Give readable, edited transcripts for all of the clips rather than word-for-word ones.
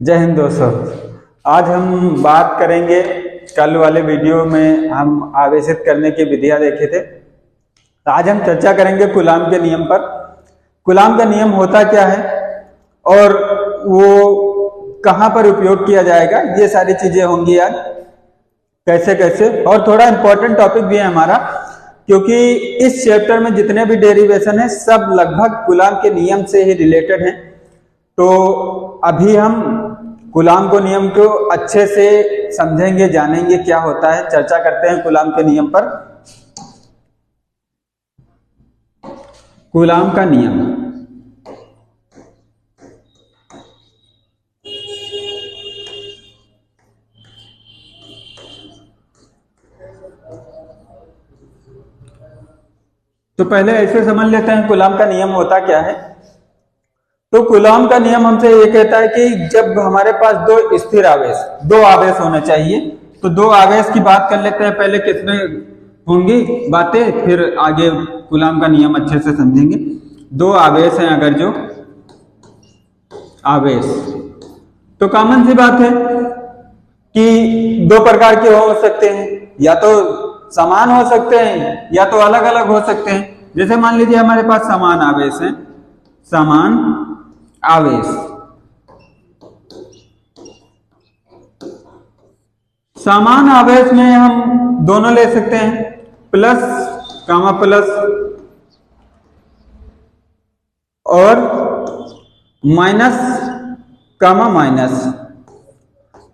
जय हिंद दोस्तों। आज हम बात करेंगे, कल वाले वीडियो में हम आवेशित करने की विधियां देखे थे। तो आज हम चर्चा करेंगे कूलाम के नियम पर। कूलाम का नियम होता क्या है और वो कहाँ पर उपयोग किया जाएगा, ये सारी चीजें होंगी आज। कैसे कैसे, और थोड़ा इंपॉर्टेंट टॉपिक भी है हमारा, क्योंकि इस चैप्टर में जितने भी डेरिवेशन है सब लगभग कूलाम के नियम से ही रिलेटेड हैं। तो अभी हम कूलाम को नियम को अच्छे से समझेंगे, जानेंगे क्या होता है। चर्चा करते हैं कूलाम के नियम पर। कूलाम का नियम, तो पहले ऐसे समझ लेते हैं कूलाम का नियम होता क्या है। तो कूलाम का नियम हमसे ये कहता है कि जब हमारे पास दो आवेश होने चाहिए। तो दो आवेश की बात कर लेते हैं पहले, कितने होंगी बातें, फिर आगे कूलाम का नियम अच्छे से समझेंगे। दो आवेश हैं, अगर जो आवेश, तो कॉमन सी बात है कि दो प्रकार के हो सकते हैं, या तो समान हो सकते हैं या तो अलग अलग हो सकते हैं। जैसे मान लीजिए हमारे पास समान आवेश है, समान आवेश, समान आवेश में हम दोनों ले सकते हैं, प्लस कामा प्लस और माइनस कामा माइनस।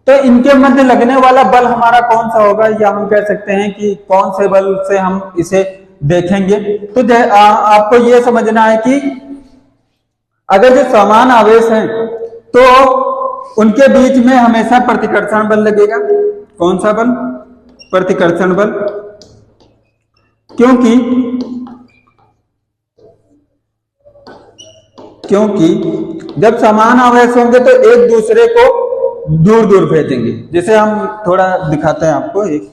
तो इनके मध्य लगने वाला बल हमारा कौन सा होगा, या हम कह सकते हैं कि कौन से बल से हम इसे देखेंगे। तो आपको यह समझना है कि अगर जो समान आवेश हैं तो उनके बीच में हमेशा प्रतिकर्षण बल लगेगा। कौन सा बल? प्रतिकर्षण बल। क्योंकि जब समान आवेश होंगे तो एक दूसरे को दूर दूर भेजेंगे। जैसे हम थोड़ा दिखाते हैं आपको, एक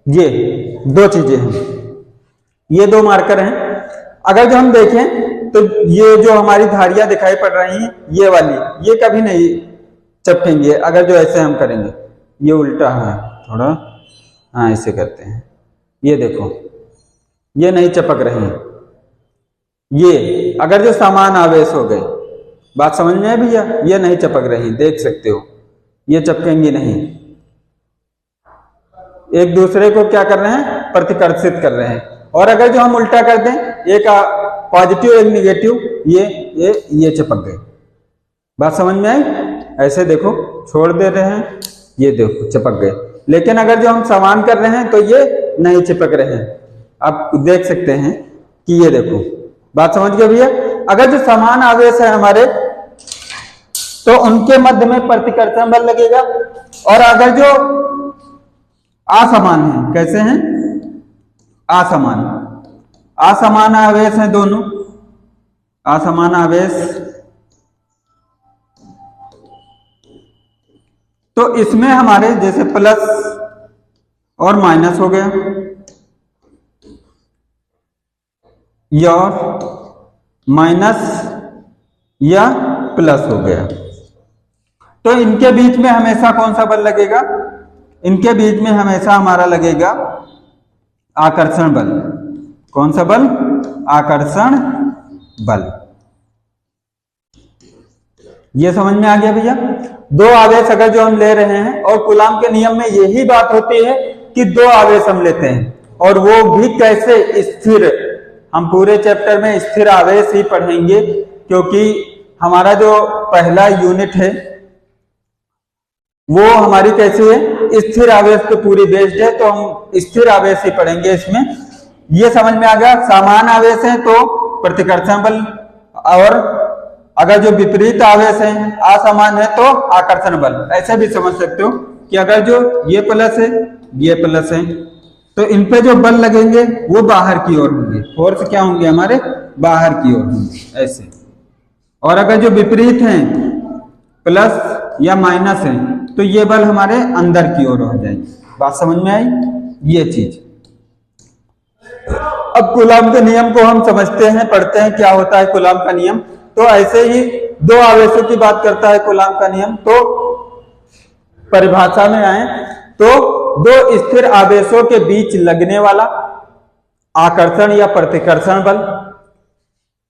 ये दो चीजें हैं, ये दो मार्कर हैं। अगर जो हम देखें तो ये जो हमारी धारियां दिखाई पड़ रही हैं, ये वाली, ये कभी नहीं चपकेंगे। अगर जो ऐसे हम करेंगे, ये उल्टा है थोड़ा, हाँ ऐसे करते हैं, ये देखो ये नहीं चपक रही हैं। ये अगर जो समान आवेश हो गए, बात समझ में है भैया, ये नहीं चपक रही, देख सकते हो, ये चपकेंगी नहीं। एक दूसरे को क्या कर रहे हैं? प्रतिकर्षित कर रहे हैं। और अगर जो हम उल्टा कर दें, एक पॉजिटिव एक निगेटिव, ये चपक गए। बात समझ में आई? ऐसे देखो, छोड़ दे रहे हैं, ये देखो चपक गए। लेकिन अगर जो हम समान कर रहे हैं तो ये नहीं चिपक रहे हैं। आप देख सकते हैं कि ये देखो, बात समझ गए भैया। अगर जो समान आवेश है हमारे, तो उनके मध्य में प्रतिकर्षण बल लगेगा। और अगर जो असमान है, कैसे हैं? असमान आवेश है दोनों, असमान आवेश, तो इसमें हमारे जैसे प्लस और माइनस हो गया, या माइनस या प्लस हो गया। तो इनके बीच में हमेशा कौन सा बल लगेगा? इनके बीच में हमेशा हमारा लगेगा आकर्षण बल। कौन सा बल? आकर्षण बल। ये समझ में आ गया भैया। दो आवेश अगर जो हम ले रहे हैं, और कूलाम के नियम में यही बात होती है कि दो आवेश हम लेते हैं, और वो भी कैसे? स्थिर। हम पूरे चैप्टर में स्थिर आवेश ही पढ़ेंगे, क्योंकि हमारा जो पहला यूनिट है वो हमारी कैसी है? स्थिर आवेश पे पूरी बेस्ड है। तो हम स्थिर आवेश ही पढ़ेंगे इसमें। ये समझ में आ गया। समान आवेश है तो प्रतिकर्षण बल, और अगर जो विपरीत आवेश है, असमान है, तो आकर्षण बल। ऐसे भी समझ सकते हो कि अगर जो ये प्लस है, ये प्लस है, तो इन पे जो बल लगेंगे वो बाहर की ओर होंगे। फोर्स क्या होंगे? हमारे बाहर की ओर होंगे, ऐसे। और अगर जो विपरीत हैं, प्लस या माइनस है, तो ये बल हमारे अंदर की ओर हो जाएगी। बात समझ में आई? ये चीज अब कूलाम के नियम को हम समझते हैं, पढ़ते हैं क्या होता है कूलाम का नियम। तो ऐसे ही दो आवेशों की बात करता है कूलाम का नियम। तो परिभाषा में आए तो दो स्थिर आवेशों के बीच लगने वाला आकर्षण या प्रतिकर्षण बल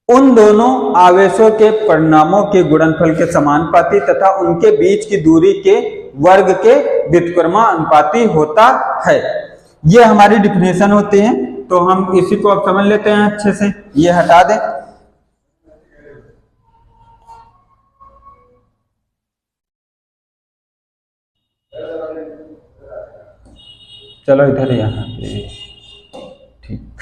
उन दोनों आवेशों के परिणामों के गुणनफल के समानुपाती तथा उनके बीच की दूरी के वर्ग के व्युत्क्रमानुपाती होता है। ये हमारी डिफिनेशन होती है। तो हम इसी को अब समझ लेते हैं अच्छे से, ये हटा दें। चलो इधर यहाँ पे, ठीक।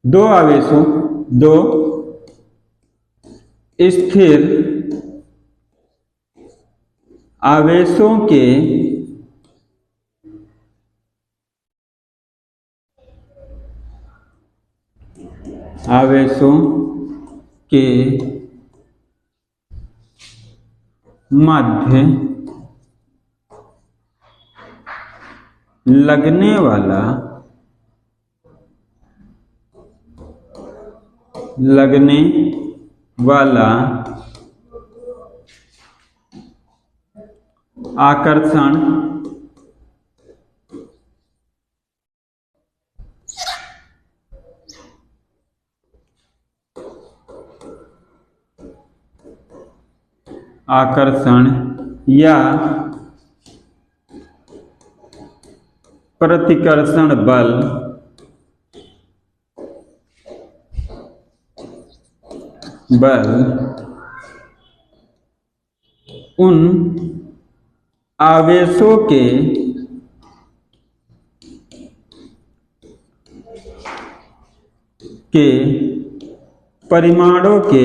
दो आवेशों, दो स्थिर आवेशों के मध्य लगने वाला आकर्षण या प्रतिकर्षण बल उन आवेशों के परिमाणों के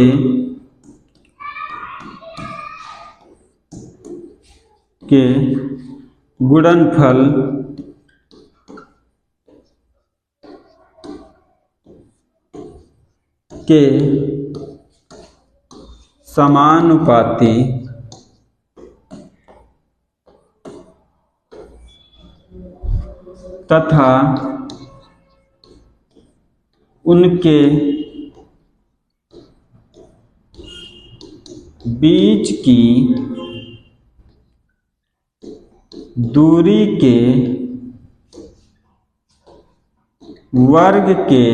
गुणनफल के समानुपाती तथा उनके बीच की दूरी के वर्ग के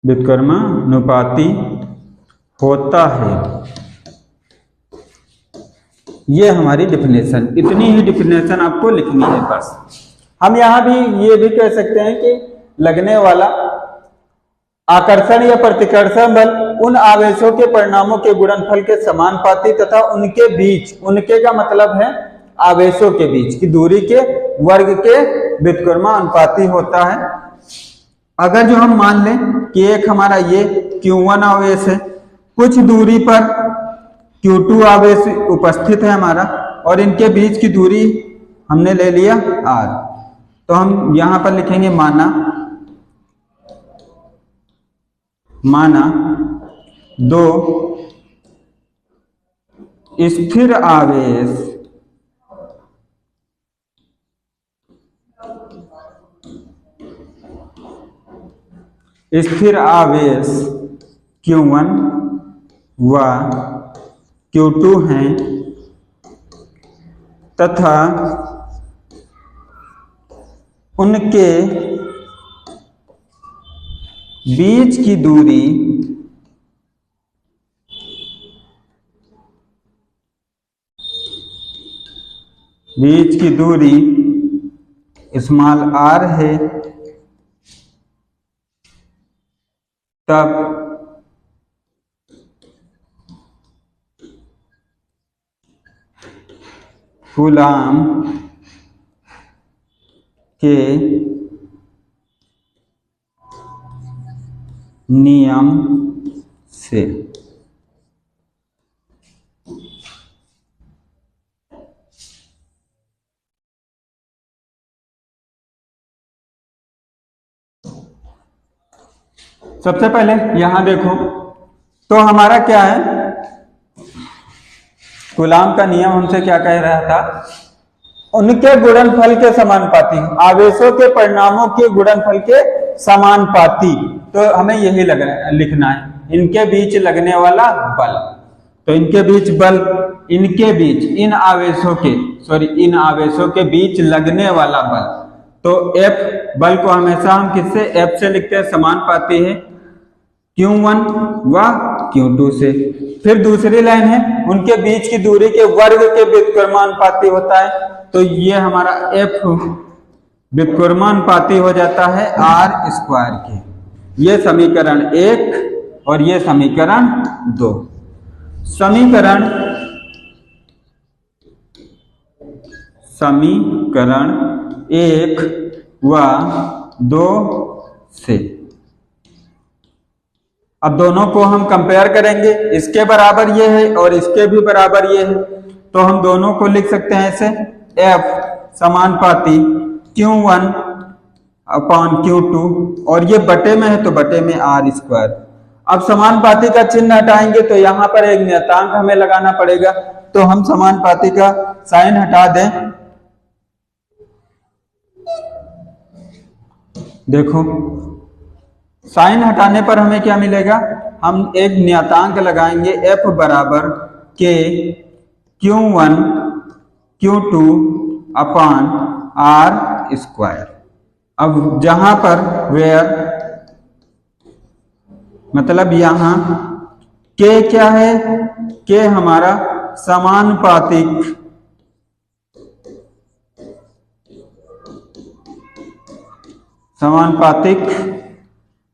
व्युत्क्रमानुपाती होता है। ये हमारी डिफिनेशन, इतनी ही डिफिनेशन आपको लिखनी है बस। हम यहाँ भी ये भी कह सकते हैं कि लगने वाला आकर्षण या प्रतिकर्षण बल उन आवेशों के परिणामों के गुणनफल के समानुपाती तथा उनके बीच, उनके का मतलब है आवेशों के बीच की दूरी के वर्ग के व्युत्क्रमानुपाती होता है। अगर जो हम मान लें कि एक हमारा ये Q1 आवेश है, कुछ दूरी पर Q2 आवेश उपस्थित है हमारा, और इनके बीच की दूरी हमने ले लिया R। तो हम यहां पर लिखेंगे माना दो स्थिर आवेश Q1 व Q2 हैं तथा उनके बीच की दूरी स्मॉल r है, तब कूलाम के नियम से सबसे पहले यहां देखो, तो हमारा क्या है, कूलाम का नियम हमसे क्या कह रहा था, उनके गुणनफल के समानुपाती, आवेशों के परिणामों के गुणनफल के समानुपाती। तो हमें यही लिखना है, इनके बीच लगने वाला बल। तो इनके बीच बल, इनके बीच इन आवेशों के बीच लगने वाला बल, तो F बल को हमेशा हम किससे, F से लिखते हैं, समानुपाती है Q1 व Q2 से। फिर दूसरी लाइन है, उनके बीच की दूरी के वर्ग के व्युत्क्रमानुपाती होता है, तो ये हमारा F व्युत्क्रमानुपाती हो जाता है R स्क्वायर के। ये समीकरण 1 और ये समीकरण 2। समीकरण 1 व 2 से अब दोनों को हम कंपेयर करेंगे, इसके बराबर ये है और इसके भी बराबर ये है, तो हम दोनों को लिख सकते हैं ऐसे, F समानुपाती Q1 अपॉन Q2, और ये बटे में है तो बटे में R स्क्वायर। अब समानुपाती का चिन्ह हटाएंगे तो यहाँ पर एक नियतांक हमें लगाना पड़ेगा, तो हम समानुपाती का साइन हटा दें। देखो साइन हटाने पर हमें क्या मिलेगा, हम एक नियतांक लगाएंगे F बराबर K Q1 Q2 upon R square. अब जहां पर वेयर मतलब यहां K क्या है, K हमारा समानुपातिक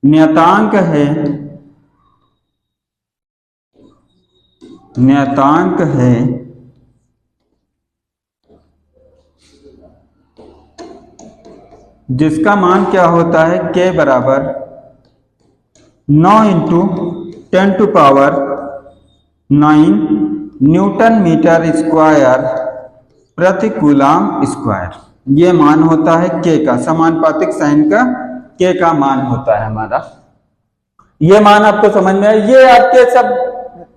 नियतांक है जिसका मान क्या होता है, K बराबर 9 इंटू 10⁹ न्यूटन मीटर स्क्वायर प्रति कूलाम स्क्वायर। ये मान होता है K का, समानुपातिक साइन का K का मान होता है हमारा। ये मान आपको समझ में आए, ये आपके सब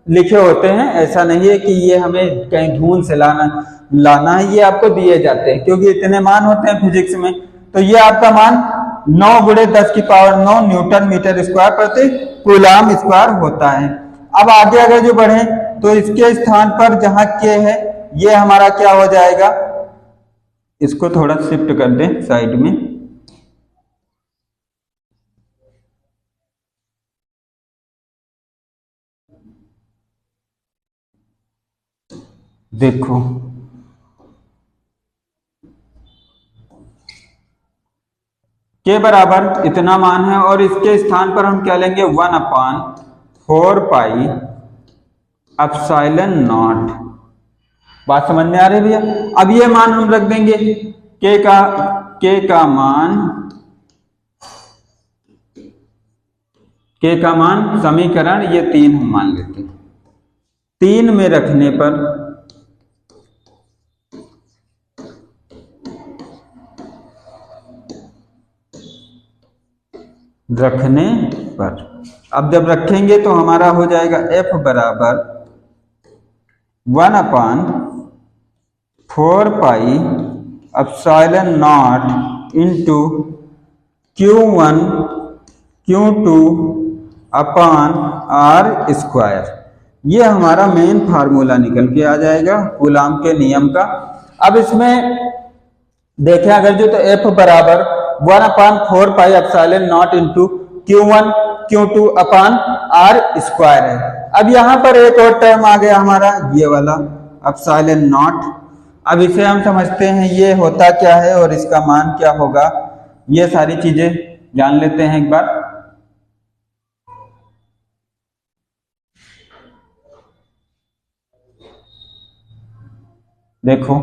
लिखे होते हैं, ऐसा नहीं है कि ये हमें कहीं ढूंढ से लाना है, ये आपको दिए जाते हैं क्योंकि इतने मान होते हैं फिजिक्स में। तो ये आपका मान 9 × 10⁹ न्यूटन मीटर स्क्वायर प्रति कूलाम स्क्वायर होता है। अब आगे अगर जो बढ़े तो इसके स्थान पर जहां K है ये हमारा क्या हो जाएगा, इसको थोड़ा शिफ्ट कर दें साइड में, देखो K बराबर इतना मान है और इसके स्थान पर हम क्या लेंगे, 1/4πε0। बात समझ में आ रही है भैया। अब ये मान हम रख देंगे, K का मान समीकरण ये 3 हम मान लेते हैं। 3 में रखने पर अब जब रखेंगे तो हमारा हो जाएगा F बराबर 1/4πε0 into Q1 Q2 upon R square. ये हमारा मेन फार्मूला निकल के आ जाएगा कूलाम के नियम का। अब इसमें देखें अगर जो, तो F बराबर 1/4πε0 into Q1 Q2 upon R square है। अब यहां पर एक और टर्म आ गया हमारा ये वाला ε0। अब इसे हम समझते हैं ये होता क्या है और इसका मान क्या होगा, ये सारी चीजें जान लेते हैं एक बार। देखो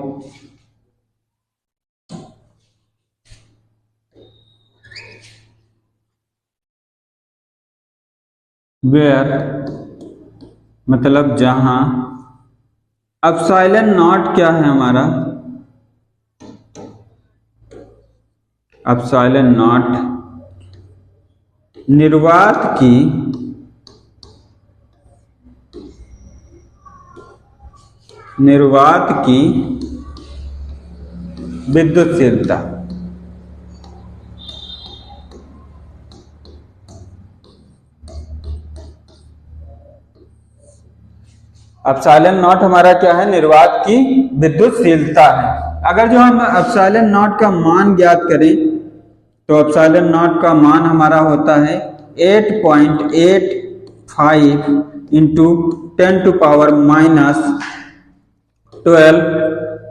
वेयर मतलब जहां, ε0 क्या है हमारा, ε0 निर्वात की विद्युतशीलता। एप्सिलॉन नॉट हमारा क्या है? निर्वात की विद्युतशीलता है। अगर जो हम एप्सिलॉन नॉट का मान ज्ञात करें तो एप्सिलॉन नॉट का मान हमारा होता है 8.85 इंटू 10⁻⁻12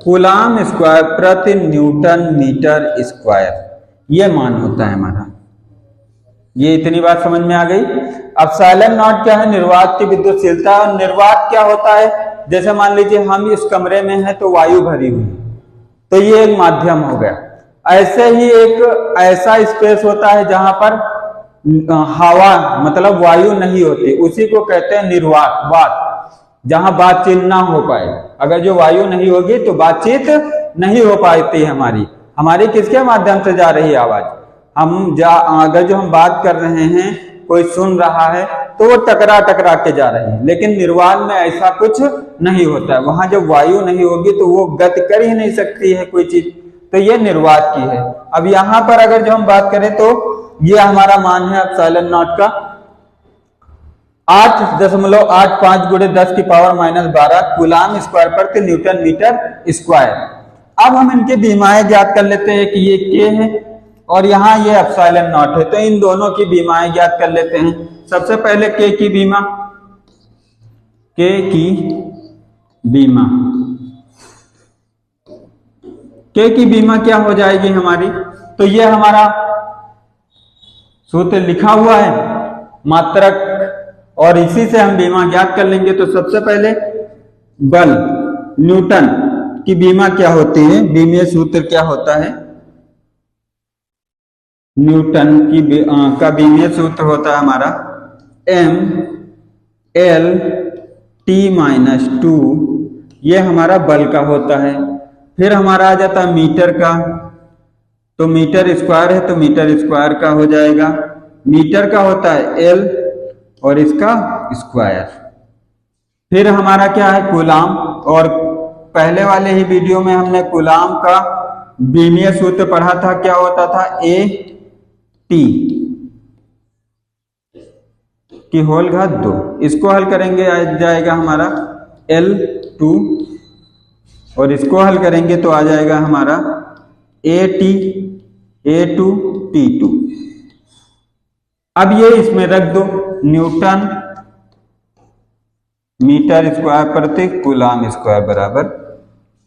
कूलाम स्क्वायर प्रति न्यूटन मीटर स्क्वायर, ये मान होता है हमारा। ये इतनी बात समझ में आ गई। एप्सिलॉन नॉट क्या है? निर्वात की विद्युतशीलता। निर्वात क्या होता है? जैसे मान लीजिए हम इस कमरे में हैं तो वायु भरी हुई, तो ये एक माध्यम हो गया। ऐसे ही एक ऐसा स्पेस होता है जहां पर हवा मतलब वायु नहीं होती, उसी को कहते हैं निर्वात, वात, जहां बातचीत ना हो पाए। अगर जो वायु नहीं होगी तो बातचीत नहीं हो पाती है हमारी किसके माध्यम से जा रही है आवाज? अगर जो हम बात कर रहे हैं कोई सुन रहा है तो वो टकरा टकरा के जा रही है, लेकिन निर्वात में ऐसा कुछ नहीं होता है। वहां जब वायु नहीं होगी तो वो गति कर ही नहीं सकती है कोई चीज, तो ये निर्वात की है। अब यहाँ पर अगर जो हम बात करें तो ये हमारा मान है एप्सिलॉन नॉट का 8.85 गुणे 10⁻⁻12 कूलाम स्क्वायर प्रति न्यूटन मीटर स्क्वायर। अब हम इनके बीमाएं ज्ञात कर लेते हैं कि ये के है और यहाँ ये एप्सिलॉन नॉट है, तो इन दोनों की बीमाएं ज्ञात कर लेते हैं। सबसे पहले के की बीमा, के की बीमा क्या हो जाएगी हमारी? तो ये हमारा सूत्र लिखा हुआ है मात्रक, और इसी से हम बीमा ज्ञात कर लेंगे। तो सबसे पहले बल न्यूटन की बीमा क्या होती है? बीमीय सूत्र क्या होता है? न्यूटन की का बीमीय सूत्र होता है हमारा mL/T-2, ये हमारा बल का होता है। फिर हमारा आ जाता है मीटर का, तो मीटर स्क्वायर है तो मीटर स्क्वायर का हो जाएगा। मीटर का होता है L और इसका स्क्वायर। फिर हमारा क्या है? कूलाम, और पहले वाले ही वीडियो में हमने कूलाम का बीमीय सूत्र पढ़ा था, क्या होता था? AT की होल घात 2। इसको हल करेंगे आ जाएगा हमारा L2, और इसको हल करेंगे तो आ जाएगा हमारा A2T2। अब ये इसमें रख दो, न्यूटन मीटर स्क्वायर प्रति कूलाम स्क्वायर बराबर,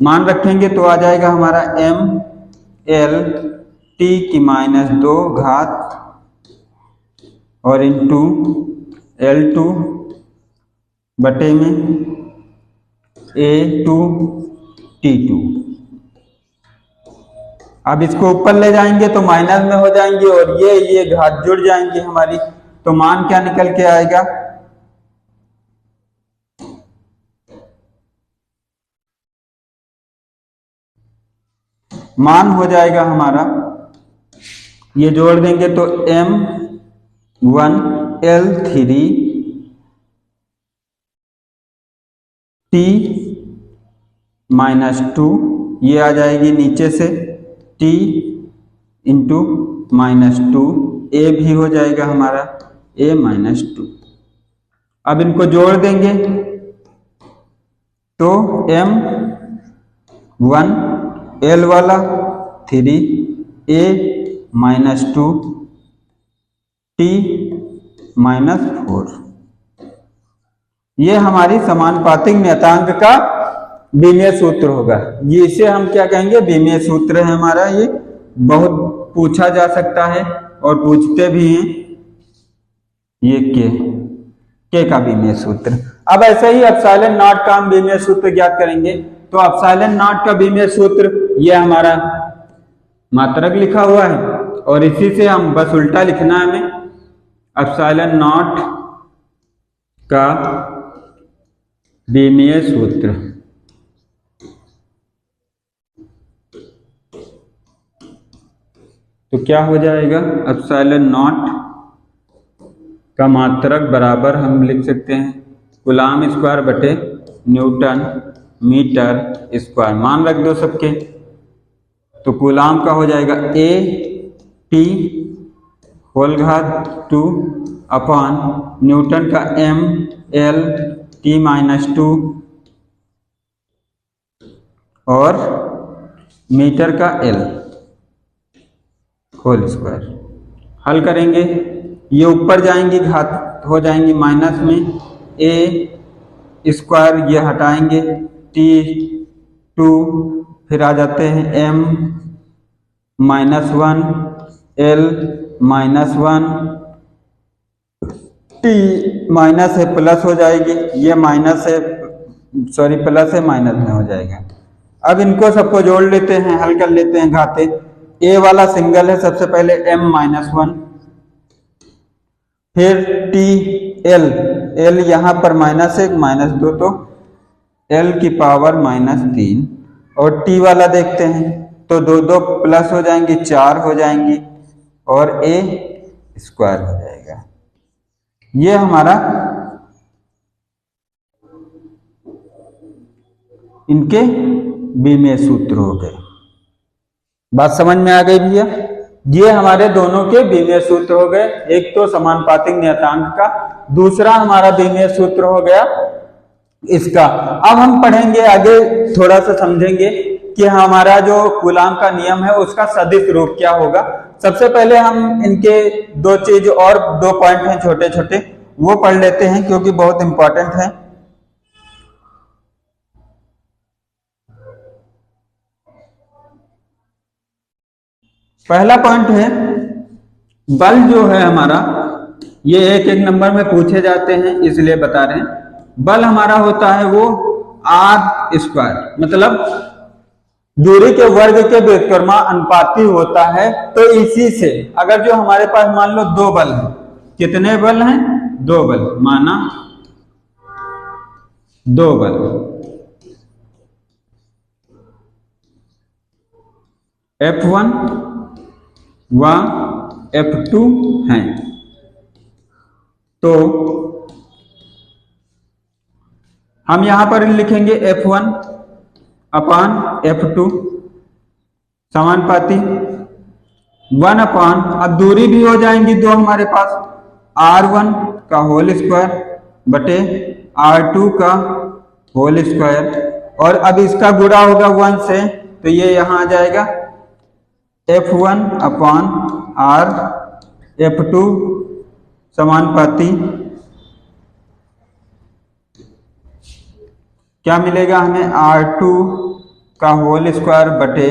मान रखेंगे तो आ जाएगा हमारा mL/T-2 घात और इंटू L2 बटे में A2T2। अब इसको ऊपर ले जाएंगे तो माइनस में हो जाएंगे और ये घात जुड़ जाएंगी हमारी, तो मान क्या निकल के आएगा? मान हो जाएगा हमारा, ये जोड़ देंगे तो m1L3T-2, ये आ जाएगी नीचे से T इंटू -2, A भी हो जाएगा हमारा A-2। अब इनको जोड़ देंगे तो m1L वाला 3A-2 T-4, ये हमारी समानुपातिक नियतांक का बीमीय सूत्र होगा। ये इसे हम क्या कहेंगे? बीमीय सूत्र है हमारा। ये बहुत पूछा जा सकता है और पूछते भी हैं, ये के का बीमीय सूत्र। अब ऐसे ही एप्सिलॉन नॉट का हम बीमीय सूत्र ज्ञात करेंगे। तो एप्सिलॉन नॉट का बीमीय सूत्र ये हमारा मात्रक लिखा हुआ है, और इसी से हम बस उल्टा लिखना है हमें। एप्सिलॉन नॉट का बीमीय सूत्र तो क्या हो जाएगा? एप्सिलॉन नॉट का मात्रक बराबर हम लिख सकते हैं कूलाम स्क्वायर बटे न्यूटन मीटर स्क्वायर। मान रख दो सबके, तो कूलाम का हो जाएगा ए टी होल घात 2 अपॉन न्यूटन का एम एल टी माइनस 2 और मीटर का एल होल स्क्वायर। हल करेंगे, ये ऊपर जाएंगी घात हो जाएंगी माइनस में, ए स्क्वायर ये हटाएंगे, टी 2 फिर आ जाते हैं एम -1 एल -1 टी माइनस है प्लस हो जाएगी, ये माइनस है सॉरी प्लस है माइनस में हो जाएगा। अब इनको सबको जोड़ लेते हैं, हल कर लेते हैं घाते। ए वाला सिंगल है, सबसे पहले m -1 फिर टी एल यहाँ पर -1 -2 तो l की पावर -3 और t वाला देखते हैं तो 2 प्लस हो जाएंगी 4 हो जाएंगी और a स्क्वायर हो जाएगा। ये हमारा इनके बीमीय सूत्र हो गए। बात समझ में आ गई भैया? ये हमारे दोनों के बीमीय सूत्र हो गए, एक तो समानुपातिक नियतांक का, दूसरा हमारा बीमीय सूत्र हो गया इसका। अब हम पढ़ेंगे आगे, थोड़ा सा समझेंगे कि हमारा जो कूलाम का नियम है उसका सदिश रूप क्या होगा। सबसे पहले हम इनके दो चीज और 2 पॉइंट हैं छोटे छोटे, वो पढ़ लेते हैं क्योंकि बहुत इंपॉर्टेंट है। पहला पॉइंट है बल जो है हमारा, ये एक नंबर में पूछे जाते हैं इसलिए बता रहे हैं। बल हमारा होता है वो आर स्क्वायर, मतलब दूरी के वर्ग के व्युत्क्रमानुपाती होता है। तो इसी से अगर जो हमारे पास मान लो 2 बल हैं, कितने बल हैं? 2 बल, माना 2 बल F1 व F2 हैं, तो हम यहां पर लिखेंगे F1 अपान F2 समानुपाती 1 अपान, अब दूरी भी हो जाएंगी 2 हमारे पास, R1 का होल स्क्वायर बटे R2 का होल स्क्वायर, और अब इसका गुणा होगा 1 से, तो ये यहां आ जाएगा F1 अपान R F2 समानुपाती क्या मिलेगा हमें? R2 का होल स्क्वायर बटे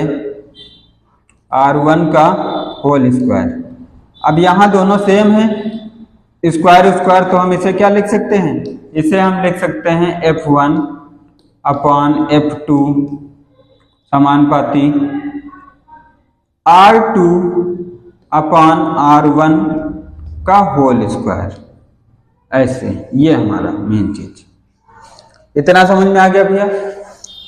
R1 का होल स्क्वायर। अब यहाँ दोनों सेम है, स्क्वायर स्क्वायर, तो हम इसे क्या लिख सकते हैं? इसे हम लिख सकते हैं F1 अपान F2 समानुपाती R2 अपान R1 का होल स्क्वायर। ऐसे ये हमारा मेन चीज, इतना समझ में आ गया भैया?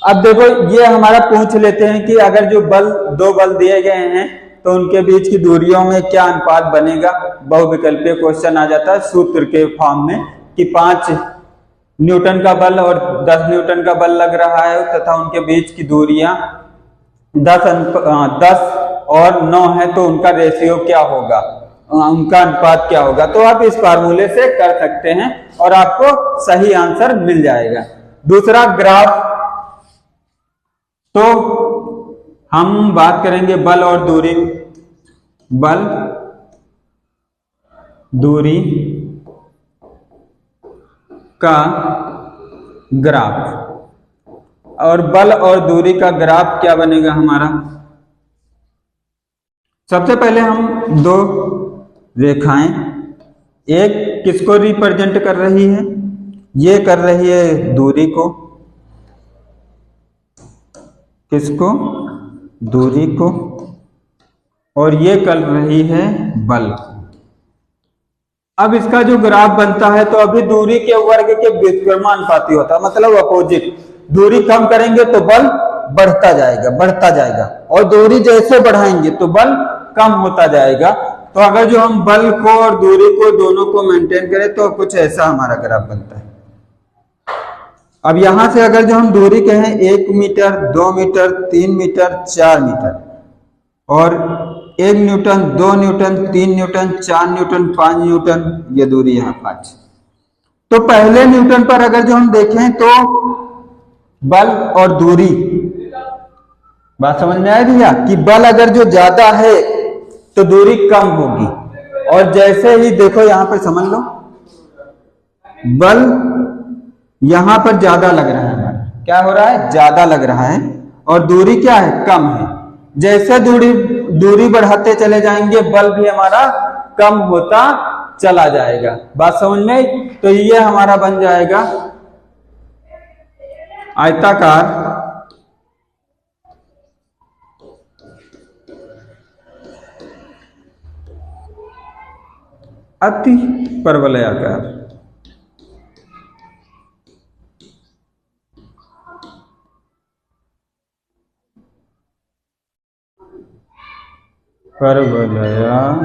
अब देखो ये हमारा पूछ लेते हैं कि अगर जो बल 2 बल दिए गए हैं तो उनके बीच की दूरियों में क्या अनुपात बनेगा। बहुविकल्पीय क्वेश्चन आ जाता है सूत्र के फॉर्म में कि 5 न्यूटन का बल और 10 न्यूटन का बल लग रहा है तथा उनके बीच की दूरियां 10 और 9 है, तो उनका रेशियो क्या होगा, उनका अनुपात क्या होगा। तो आप इस फार्मूले से कर सकते हैं और आपको सही आंसर मिल जाएगा। दूसरा ग्राफ, तो हम बात करेंगे बल और दूरी, बल दूरी का ग्राफ, और बल और दूरी का ग्राफ क्या बनेगा हमारा। सबसे पहले हम 2 रेखाएं, एक किसको रिप्रेजेंट कर रही है? ये कर रही है दूरी को, किसको? दूरी को, और ये कर रही है बल को। अब इसका जो ग्राफ बनता है तो अभी दूरी के वर्ग के व्युत्क्रमानुपाती होता है, मतलब अपोजिट। दूरी कम करेंगे तो बल बढ़ता जाएगा, और दूरी जैसे बढ़ाएंगे तो बल कम होता जाएगा। तो अगर जो हम बल को और दूरी को दोनों को मेंटेन करें तो कुछ ऐसा हमारा ग्राफ बनता है। अब यहां से अगर जो हम दूरी कहें 1 मीटर, 2 मीटर, 3 मीटर, 4 मीटर और 1 Newton, 2 Newton, 3 Newton, 4 Newton, 5 Newton, ये दूरी यहाँ 5। तो पहले न्यूटन पर अगर जो हम देखें तो बल और दूरी, बात समझ में आया भैया कि बल अगर जो ज्यादा है तो दूरी कम होगी। और जैसे ही देखो यहां पर समझ लो बल यहां पर ज्यादा लग रहा है, हमारा क्या हो रहा है, ज्यादा लग रहा है और दूरी क्या है, कम है। जैसे दूरी बढ़ाते चले जाएंगे बल भी हमारा कम होता चला जाएगा। बात समझ में? तो ये हमारा बन जाएगा आयताकार अति परवलयाकार। परवलयाकार।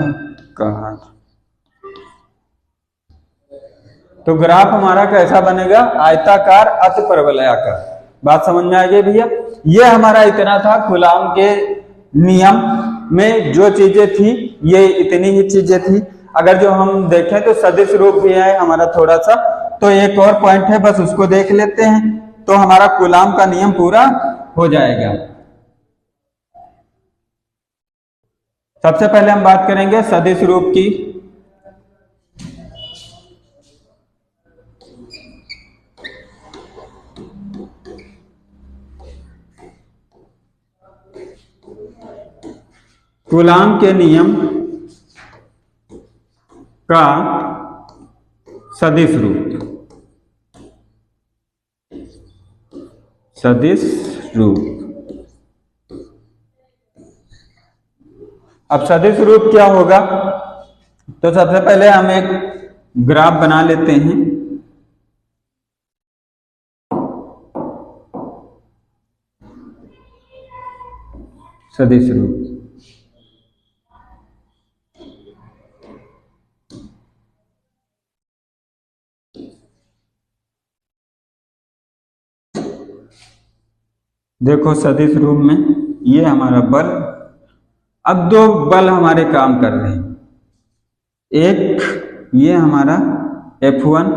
तो ग्राफ हमारा कैसा बनेगा, आयताकार अति परवलयाकार। बात समझ में आ गई भैया? ये हमारा इतना था कूलाम के नियम में जो चीजें थी, ये इतनी ही चीजें थी। अगर जो हम देखें तो सदिश रूप भी है हमारा थोड़ा सा, तो एक और पॉइंट है बस उसको देख लेते हैं तो हमारा कूलाम का नियम पूरा हो जाएगा। सबसे पहले हम बात करेंगे सदिश रूप की। कूलाम के नियम का सदिश रूप। सदिश रूप। अब सदिश रूप क्या होगा, तो सबसे पहले हम एक ग्राफ बना लेते हैं। सदिश रूप। देखो सदिश रूप में ये हमारा बल, अब दो बल हमारे काम कर रहे हैं। एक ये हमारा F1,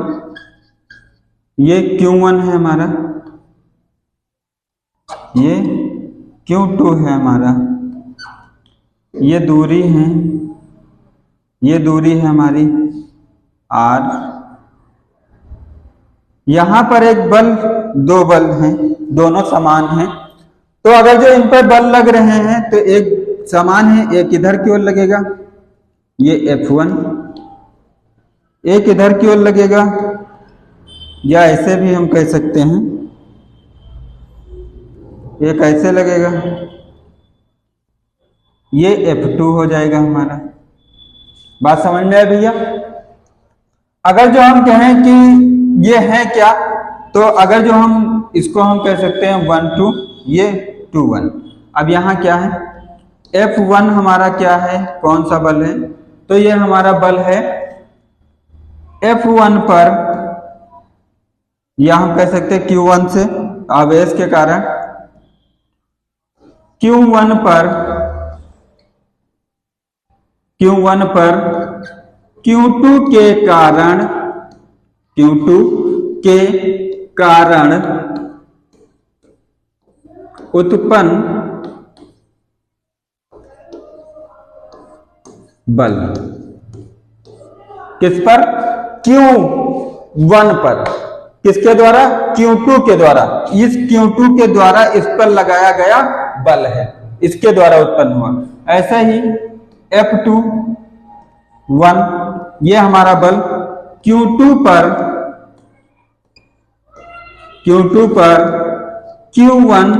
ये Q1 है हमारा, ये Q2 है हमारा, ये दूरी है, ये दूरी है हमारी R। यहां पर एक बल, दो बल हैं, दोनों समान हैं। तो अगर जो इन पर बल लग रहे हैं तो एक समान है, एक इधर की ओर लगेगा, ये F1, एक इधर की ओर लगेगा, या ऐसे भी हम कह सकते हैं, एक ऐसे लगेगा, ये F2 हो जाएगा हमारा। बात समझ में आए भैया? अगर जो हम कहें कि ये है क्या, तो अगर जो हम इसको हम कह सकते हैं 1 2, ये 2 1। अब यहां क्या है, F1 हमारा क्या है, कौन सा बल है, तो ये हमारा बल है F1 पर, या हम कह सकते हैं Q1 से आवेश के कारण, Q1 पर Q2 के कारण, Q2 के कारण उत्पन्न बल। किस पर, Q1 पर, किसके द्वारा, Q2 के द्वारा। इस Q2 के द्वारा इस पर लगाया गया बल है, इसके द्वारा उत्पन्न हुआ। ऐसे ही F2 1, ये हमारा बल Q2 पर Q1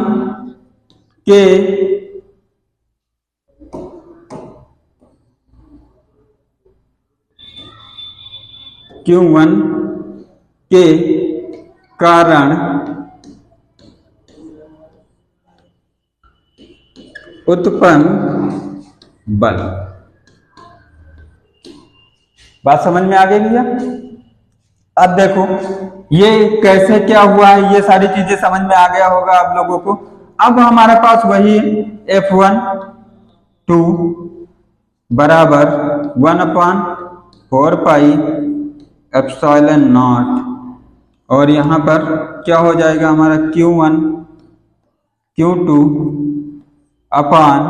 के Q1 के कारण उत्पन्न बल। बात समझ में आ गई भैया। अब देखो ये कैसे क्या हुआ है, ये सारी चीजें समझ में आ गया होगा आप लोगों को। अब हमारे पास वही F1 2 बराबर 1/4 पाई एप्सिलॉन नॉट, और यहाँ पर क्या हो जाएगा हमारा Q1 Q2 अपान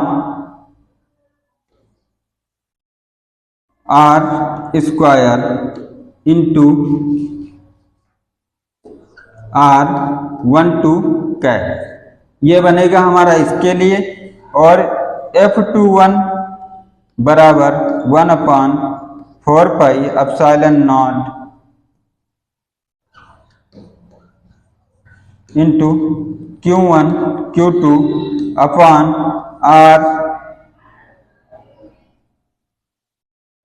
R square into R12 cap, ये बनेगा हमारा इसके लिए। और F21 बराबर 1/4 pi epsilon not into Q1 Q2 upon R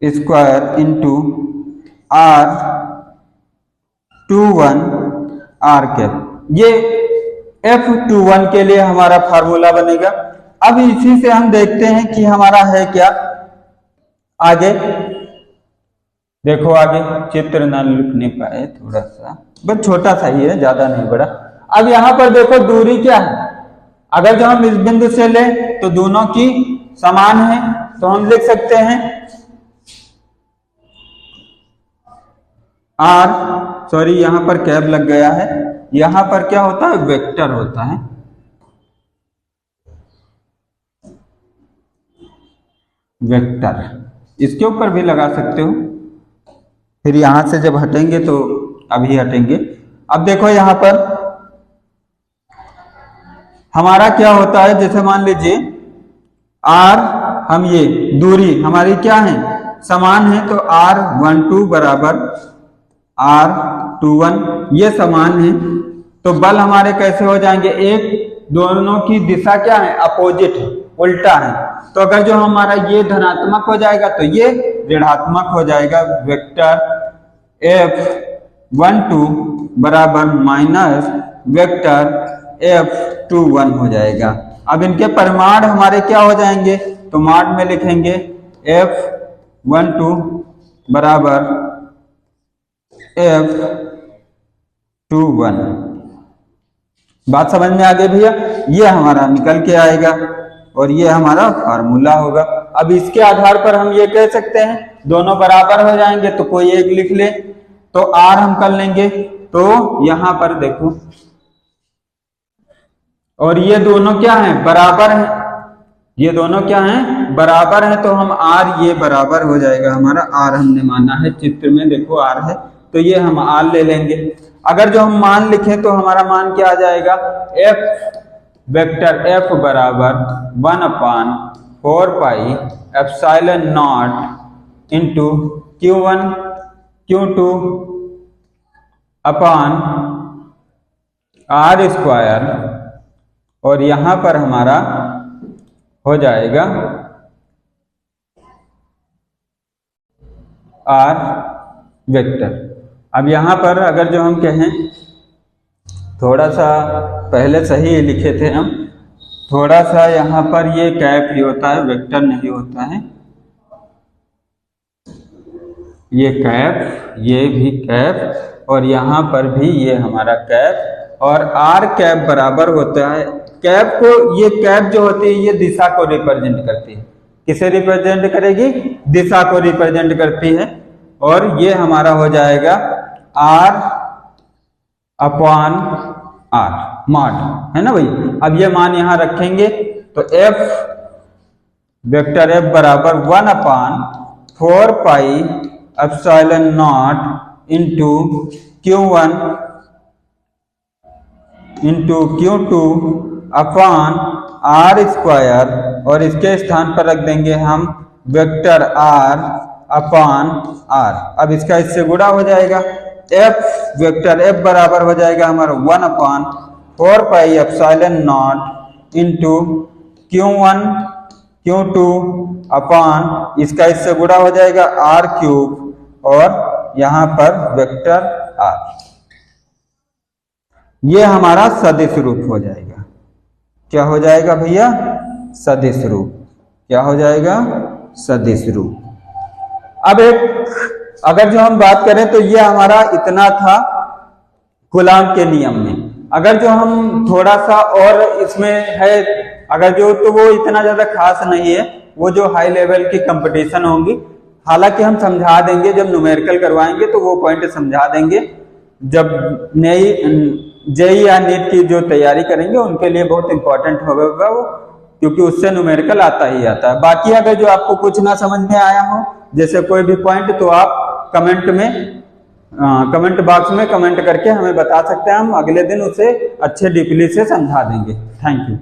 square into R21 R cap. ये F21 के लिए हमारा फार्मूला बनेगा। अब इसी से हम देखते हैं कि हमारा है क्या आगे। देखो आगे चित्र ना लिख नहीं पाए, थोड़ा सा बस छोटा सा ही है, ज्यादा नहीं बड़ा। अब यहाँ पर देखो दूरी क्या है, अगर जो हम इस बिंदु से लें तो दोनों की समान है, तो हम लिख सकते हैं यहाँ पर कैप लग गया है, यहाँ पर क्या होता है वेक्टर होता है, वेक्टर इसके ऊपर भी लगा सकते हो, फिर यहां से जब हटेंगे तो अभी हटेंगे। अब देखो यहाँ पर हमारा क्या होता है, जैसे मान लीजिए R, हम ये दूरी हमारी क्या है समान है, तो R12 बराबर R21 ये समान है, तो बल हमारे कैसे हो जाएंगे, एक दोनों की दिशा क्या है अपोजिट है, उल्टा है। तो अगर जो हमारा ये धनात्मक हो जाएगा तो ये ऋणात्मक हो जाएगा। वेक्टर F12 बराबर माइनस वेक्टर F21 हो जाएगा। अब इनके परिमाण हमारे क्या हो जाएंगे, तो माड में लिखेंगे F12 बराबर F21। बात समझ में आ गई भैया, ये हमारा निकल के आएगा और ये हमारा फार्मूला होगा। अब इसके आधार पर हम ये कह सकते हैं दोनों बराबर हो जाएंगे, तो कोई एक लिख ले, तो R हम कर लेंगे, तो यहां पर देखो और ये दोनों क्या हैं बराबर हैं, ये दोनों क्या हैं बराबर हैं, तो हम R ये बराबर हो जाएगा हमारा, R हमने माना है चित्र में, देखो R है तो ये हम R ले लेंगे। अगर जो हम मान लिखें तो हमारा मान क्या आ जाएगा, F वेक्टर F बराबर 1/4 pi epsilon not into Q1 Q2 upon R square, और यहां पर हमारा हो जाएगा R वेक्टर। अब यहां पर अगर जो हम कहें, थोड़ा सा पहले सही लिखे थे हम, थोड़ा सा यहाँ पर ये कैप ही होता है, वेक्टर नहीं होता है, ये कैप, ये भी कैप, और यहाँ पर भी ये हमारा कैप, और R कैप बराबर होता है कैप को, ये कैप जो होती है ये दिशा को रिप्रेजेंट करती है, किसे रिप्रेजेंट करेगी, दिशा को रिप्रेजेंट करती है, और ये हमारा हो जाएगा R/R मॉड, है ना भाई। अब ये मान यहां रखेंगे तो F वेक्टर F बराबर 1/4 pi epsilon not into Q1 into Q2 upon R square, और इसके स्थान पर रख देंगे हम वेक्टर R/R। अब इसका इससे गुणा हो जाएगा, F वेक्टर F बराबर हो जाएगा हमारा 1/4 pi epsilon not into Q1 Q2 अपान इसका इससे गुणा हो जाएगा R³ और यहाँ पर वेक्टर R। ये हमारा सदिश रूप हो जाएगा। क्या हो जाएगा भैया, सदिश रूप। क्या हो जाएगा, सदिश रूप। अब एक अगर जो हम बात करें तो ये हमारा इतना था कूलाम के नियम में। अगर जो हम थोड़ा सा और इसमें है अगर जो, तो वो इतना ज्यादा खास नहीं है, वो जो हाई लेवल की कंपटीशन होंगी, हालांकि हम समझा देंगे जब न्यूमेरिकल करवाएंगे तो वो पॉइंट समझा देंगे। जब नई जेई या नीट की जो तैयारी करेंगे उनके लिए बहुत इंपॉर्टेंट होगा वो, क्योंकि उससे न्यूमेरिकल आता ही आता है। बाकी अगर जो आपको कुछ ना समझ में आया हो, जैसे कोई भी पॉइंट, तो आप कमेंट बॉक्स में कमेंट करके हमें बता सकते हैं, हम अगले दिन उसे अच्छे डीपली से समझा देंगे। Thank you.